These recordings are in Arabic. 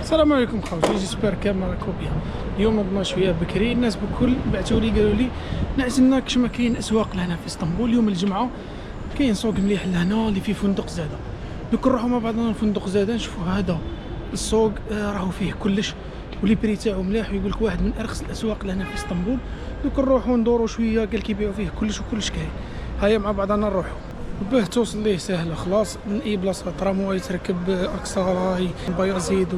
السلام عليكم خوتي، جيسبر كامل راكم بيان. اليوم نضنا شويه بكري، الناس بكل بعثوا لي قالوا لي نعزلنا كش ما كاين اسواق لهنا في اسطنبول. يوم الجمعه كاين سوق مليح لهنا اللي فيه فندق زاده. دوك نروحوا مع بعضنا الفندق زاده نشوفوا هذا السوق، راهو فيه كلش ولي بري تاعو مليح، ويقول لك واحد من ارخص الاسواق لهنا في اسطنبول. دوك نروحوا ندوروا شويه، قال كيبيعوا فيه كلش وكلش كاين. هيا مع بعضنا نروحوا. باه توصل ليه سهله خلاص، من اي بلاصه ترامواي تركب اكساراي بايازيد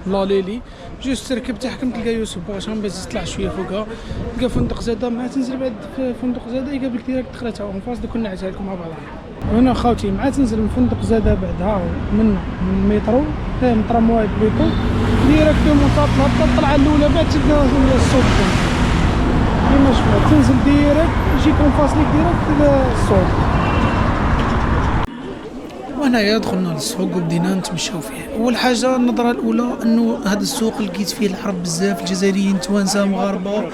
ولا ليلي، جوست تركب تحكم تلقى يوسف باشا، من بعد تطلع شويه فوقها تلقى فندق زاده، مع تنزل بعد في فندق زاده يقابلك ديريكت دخلة تاعو اون فاس. دوك نعزها لكم مع بعضها. هنا خاوتي مع تنزل من فندق زاده بعدها من المترو، من ترامواي بلوتو ديريكتومون تطلع الطلعه الاولى، بعد تلقى السوق كيما شفت تنزل ديريكت يجيك اون فاس ليك ديريكت السوق. وهنايا دخلنا للسوق وبدينا نتمشاو فيه. اول حاجه النظره الاولى انه هذا السوق لقيت فيه العرب بزاف، الجزائريين، توانسه، مغاربه،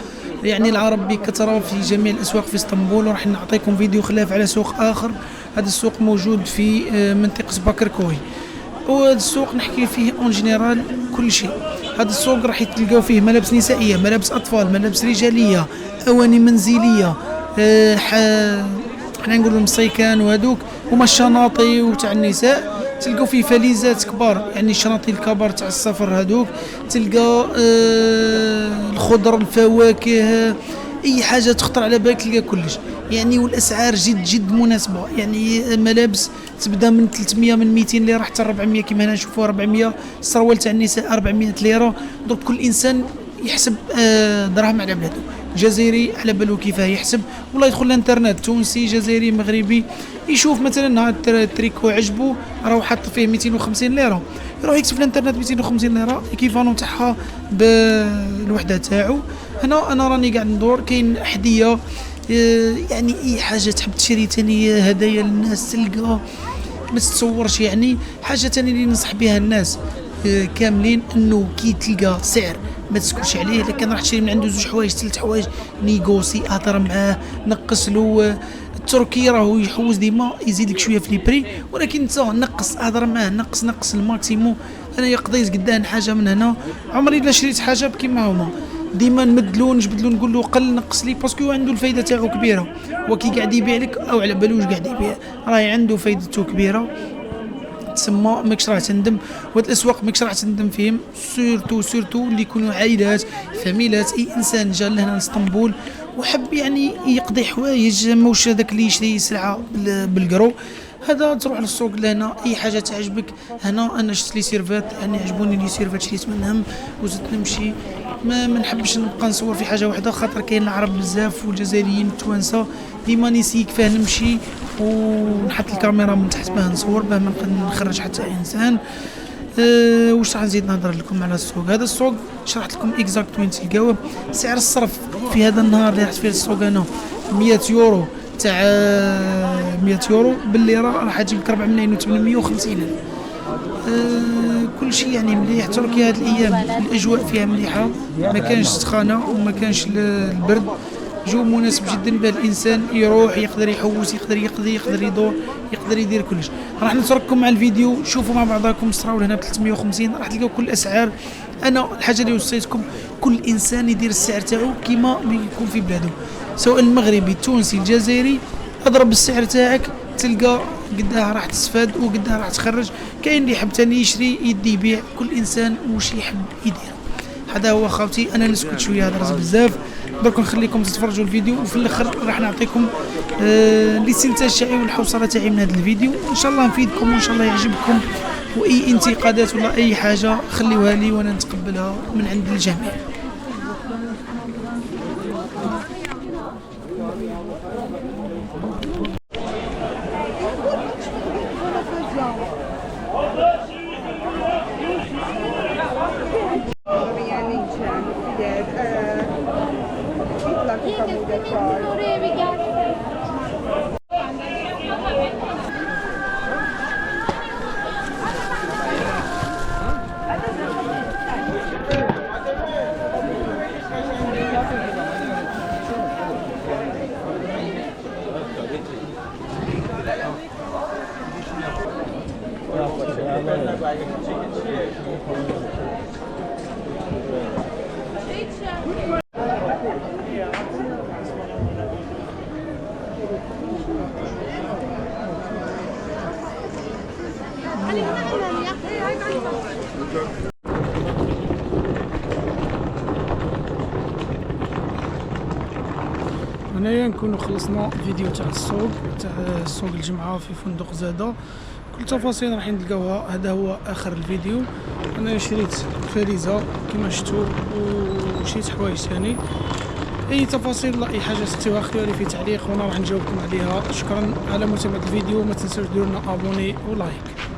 يعني العرب بكثره في جميع الاسواق في اسطنبول. وراح نعطيكم فيديو خلاف على سوق اخر. هذا السوق موجود في منطقه باكركوي، وهذا السوق نحكي فيه اون جينيرال كل شيء. هذا السوق راح تلقاو فيه ملابس نسائيه، ملابس اطفال، ملابس رجاليه، اواني منزليه، حنا نقولوا المصيكان وهذوك، هما الشناطي وتاع النساء. تلقاو فيه فليزات كبار، يعني الشناطي الكبار تاع السفر هذوك. تلقى الخضر، الفواكه، اي حاجه تخطر على بالك تلقى كلش يعني. والاسعار جد جد مناسبه، يعني ملابس تبدا من 300 من 200 ليره حتى 400 كيما هنا نشوفوا 400. السروال تاع النساء 400 ليره. دونك كل انسان يحسب دراهم على بلادو. جزائري على بالو كيفاه يحسب، والله يدخل الانترنت تونسي جزائري مغربي يشوف مثلا هذا التريكو عجبو راهو حط فيه 250 ليره، يروح يكتب في الانترنت 250 ليره كيفانو تاعها بالوحده تاعو. هنا انا راني قاعد ندور، كاين احذيه، يعني اي حاجه تحب تشري تاني هدايا للناس تلقى، ما تتصورش. يعني حاجه تاني اللي ننصح بها الناس كاملين، انه كي تلقى سعر ما تسكتش عليه، لكن راح تشري من عنده زوج حوايج 3 حوايج، نيغوسي، هضر معاه، نقص له. التركي راهو يحوز ديما يزيد لك شويه في لي بري، ولكن انت نقص، هضر معاه، نقص الماكسيموم. انا يقضي قدام حاجه من هنا، عمري الا شريت حاجه كيما هما، ديما نمدلو نجبدلو نقول له قل نقص لي، باسكو عنده الفايده تاعو كبيره. وكي قاعد يبيع لك او على بالو واش قاعد يبيع، راهي عنده فايدته كبيره. تسمى ماكش راح تندم، وهاد الاسواق ماكش راح تندم فيهم، سورتو اللي يكونوا عائلات، فاميلات. اي انسان جا لهنا لاسطنبول وحب يعني يقضي حوايج، ماوش هذاك اللي يشري سلعه بالقرو، هذا تروح للسوق لهنا. اي حاجه تعجبك هنا. انا شفت لي سيرفات، يعني عجبوني لي سيرفات شريت منهم وزدت نمشي. ما نحبش نبقى نصور في حاجه واحده، خاطر كاين العرب بزاف والجزائريين والتوانسه، ديما نسيك فاه نمشي ونحط الكاميرا من تحت باه نصور، باه ما نخرج حتى انسان. واش راح نزيد نهضر لكم على السوق. هذا السوق شرحت لكم اكزاكت وين تلقاوه. سعر الصرف في هذا النهار اللي رحت فيه السوق انا 100 يورو، تاع 100 يورو بالليره راح تجيب لك 4 ملايين و850 الف. كل شيء يعني مليح. تركيا هذه الايام الاجواء فيها مليحه، ما كانش سخانه وما كانش البرد، جو مناسب جدا باه الانسان يروح يقدر يحوس، يقدر يقضي، يقدر يدور، يقدر يدير كلش. راح نترككم مع الفيديو، شوفوا مع بعضكم. صراو هنا ب 350 راح تلقاو كل الاسعار. انا الحاجه اللي وصيتكم كل انسان يدير السعر تاعو كيما يكون في بلاده، سواء المغربي، التونسي، الجزائري. اضرب السعر تاعك تلقى قدها راح تستفاد وقدها راح تخرج. كاين اللي يحب تاني يشري يدي يبيع، كل انسان واش يحب يدير. هذا هو خاوتي. انا نسكت شويه هضرت بزاف، درك نخليكم تتفرجوا الفيديو، وفي الاخر راح نعطيكم الاستنتاج تاعي والحوصله تاعي من هذا الفيديو. ان شاء الله نفيدكم وان شاء الله يعجبكم. واي انتقادات ولا اي حاجه خليوها لي وانا نتقبلها من عند الجميع. هنايا نكونوا خلصنا فيديو تاع سوق الجمعة في فندق زادا. كل تفاصيل راح نلقاوها. هذا هو اخر الفيديو. انا شريت فريزة كما شفتوا وشريت حوايج ثاني. اي تفاصيل ولا اي حاجه سقتوها خليوها لي في تعليق وانا راح نجاوبكم عليها. شكرا على متابعه الفيديو. ما تنساوش ديروا لنا ابوني ولايك.